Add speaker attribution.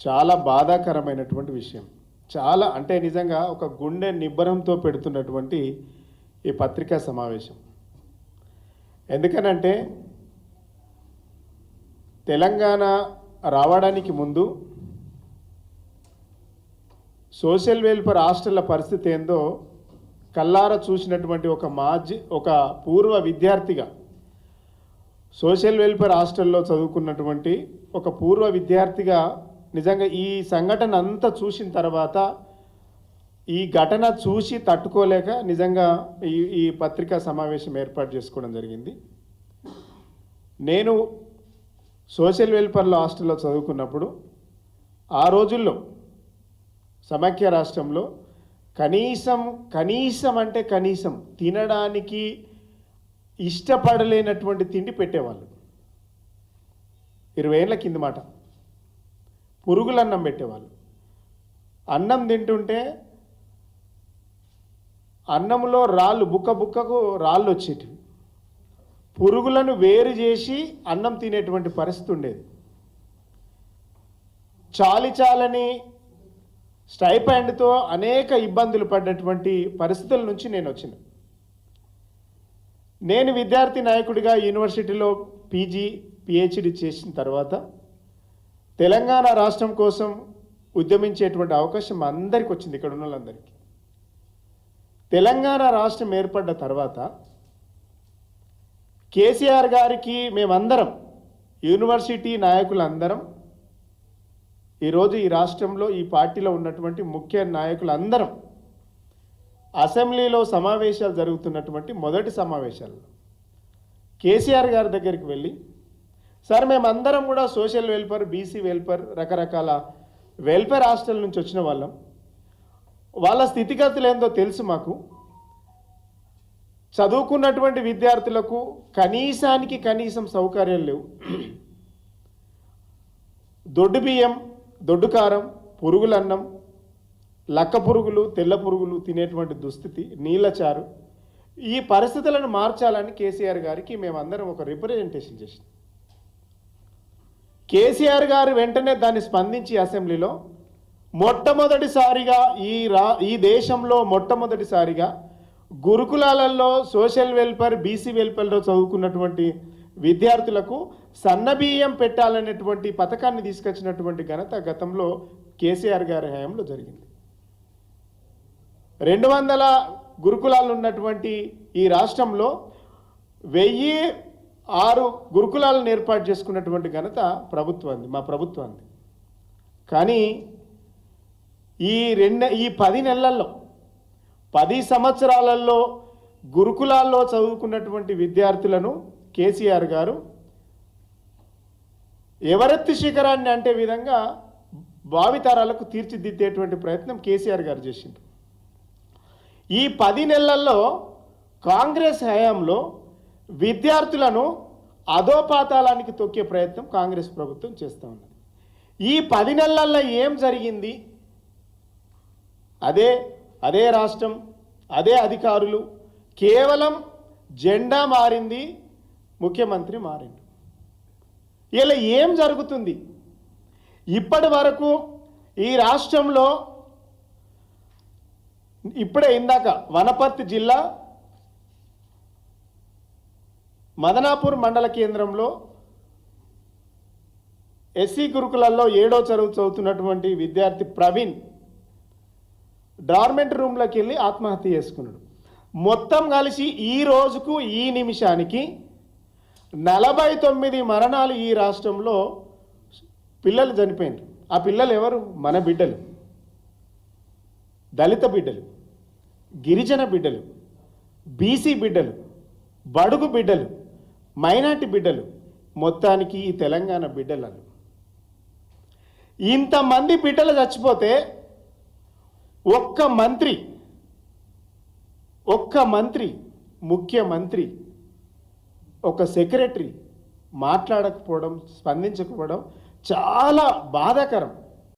Speaker 1: చాలా బాధాకరమైనటువంటి విషయం. చాలా అంటే నిజంగా ఒక గుండె నిబ్బరంతో పెడుతున్నటువంటి ఈ పత్రికా సమావేశం. ఎందుకనంటే తెలంగాణ రావడానికి ముందు సోషల్ వెల్ఫేర్ హాస్టళ్ల పరిస్థితి ఏందో కల్లారా చూసినటువంటి ఒక పూర్వ విద్యార్థిగా, సోషల్ వెల్ఫేర్ హాస్టల్లో చదువుకున్నటువంటి ఒక పూర్వ విద్యార్థిగా నిజంగా ఈ సంఘటన అంతా చూసిన తర్వాత, ఈ ఘటన చూసి తట్టుకోలేక నిజంగా ఈ పత్రికా సమావేశం ఏర్పాటు చేసుకోవడం జరిగింది. నేను సోషల్ వెల్ఫేర్ హాస్టల్లో చదువుకున్నప్పుడు ఆ రోజుల్లో సమైక్య రాష్ట్రంలో కనీసం అంటే కనీసం తినడానికి ఇష్టపడలేనటువంటి తిండి పెట్టేవాళ్ళు. 20 ఏళ్ళ కింద మాట. పురుగులన్నం పెట్టేవాళ్ళు. అన్నం తింటుంటే అన్నంలో రాళ్ళు, బుక్కకు రాళ్ళు వచ్చేటివి. పురుగులను వేరు చేసి అన్నం తినేటువంటి పరిస్థితి ఉండేది. చాలని స్టైపెండ్తో అనేక ఇబ్బందులు పడినటువంటి పరిస్థితుల నుంచి నేను వచ్చిన. నేను విద్యార్థి నాయకుడిగా యూనివర్సిటీలో పీజీ పిహెచ్డి చేసిన తర్వాత తెలంగాణ రాష్ట్రం కోసం ఉద్యమించేటువంటి అవకాశం అందరికీ వచ్చింది, ఇక్కడ ఉన్న వాళ్ళందరికీ. తెలంగాణ రాష్ట్రం ఏర్పడ్డ తర్వాత కేసీఆర్ గారికి మేమందరం, యూనివర్సిటీ నాయకులందరం, ఈరోజు ఈ రాష్ట్రంలో ఈ పార్టీలో ఉన్నటువంటి ముఖ్య నాయకులందరం అసెంబ్లీలో సమావేశాలు జరుగుతున్నటువంటి మొదటి సమావేశాల్లో కేసీఆర్ గారి దగ్గరికి వెళ్ళి, సార్ మేమందరం కూడా సోషల్ వెల్ఫేర్, బీసీ వెల్ఫేర్, రకరకాల వెల్ఫేర్ హాస్టల్ నుంచి వచ్చిన వాళ్ళం, వాళ్ళ స్థితిగతులు ఏందో తెలుసు మాకు. చదువుకున్నటువంటి విద్యార్థులకు కనీసానికి కనీసం సౌకర్యాలు లేవు. దొడ్డు బియ్యం, దొడ్డు కారం, పురుగులన్నం, లక్క పురుగులు, తెల్ల పురుగులు తినేటువంటి దుస్థితి, నీళ్ళచారు. ఈ పరిస్థితులను మార్చాలని కేసీఆర్ గారికి మేమందరం ఒక రిప్రజెంటేషన్ చేసాం. కేసీఆర్ గారు వెంటనే దాన్ని స్పందించి అసెంబ్లీలో మొట్టమొదటిసారిగా ఈ దేశంలో మొట్టమొదటిసారిగా గురుకులాలలో సోషల్ వెల్ఫేర్, బీసీ వెల్ఫేర్లో చదువుకున్నటువంటి విద్యార్థులకు సన్నబియ్యం పెట్టాలనేటువంటి పథకాన్ని తీసుకొచ్చినటువంటి ఘనత గతంలో కేసీఆర్ గారి హయాంలో జరిగింది. 200 గురుకులాలు ఉన్నటువంటి ఈ రాష్ట్రంలో 1006 గురుకులాలను ఏర్పాటు చేసుకున్నటువంటి ఘనత ప్రభుత్వాన్ని, మా ప్రభుత్వాన్ని. కానీ ఈ 10 నెలల్లో, 10 సంవత్సరాలలో గురుకులాల్లో చదువుకున్నటువంటి విద్యార్థులను కేసీఆర్ గారు ఎవరెత్తి శిఖరాన్ని అంటే విధంగా భావితరాలకు తీర్చిదిద్దేటువంటి ప్రయత్నం కేసీఆర్ గారు చేసింది. ఈ 10 నెలల్లో కాంగ్రెస్ హయాంలో విద్యార్థులను అధోపాతాళానికి తొక్కే ప్రయత్నం కాంగ్రెస్ ప్రభుత్వం చేస్తూ ఉన్నది. ఈ 10 నెలల్లో ఏం జరిగింది? అదే రాష్ట్రం, అదే అధికారులు, కేవలం జెండా మారింది, ముఖ్యమంత్రి మారిండు. ఇలా ఏం జరుగుతుంది? ఇప్పటి వరకు ఈ రాష్ట్రంలో ఇప్పుడే ఇందాక వనపర్తి జిల్లా మదనాపూర్ మండల కేంద్రంలో ఎస్సీ గురుకులాల్లో 7వ తరగతి చదువుతున్నటువంటి విద్యార్థి ప్రవీణ్ డార్మెంట్ రూమ్లోకి వెళ్ళి ఆత్మహత్య చేసుకున్నాడు. మొత్తం కలిసి ఈ రోజుకు, ఈ నిమిషానికి 49 మరణాలు ఈ రాష్ట్రంలో పిల్లలు చనిపోయినారు. ఆ పిల్లలు ఎవరు? మన బిడ్డలు, దళిత బిడ్డలు, గిరిజన బిడ్డలు, బీసీ బిడ్డలు, బడుగు బిడ్డలు, మైనార్టీ బిడ్డలు, మొత్తానికి ఈ తెలంగాణ బిడ్డలను. ఇంతమంది బిడ్డలు చచ్చిపోతే ఒక్క మంత్రి, ముఖ్యమంత్రి, ఒక సెక్రటరీ మాట్లాడకపోవడం, స్పందించకపోవడం చాలా బాధాకరం.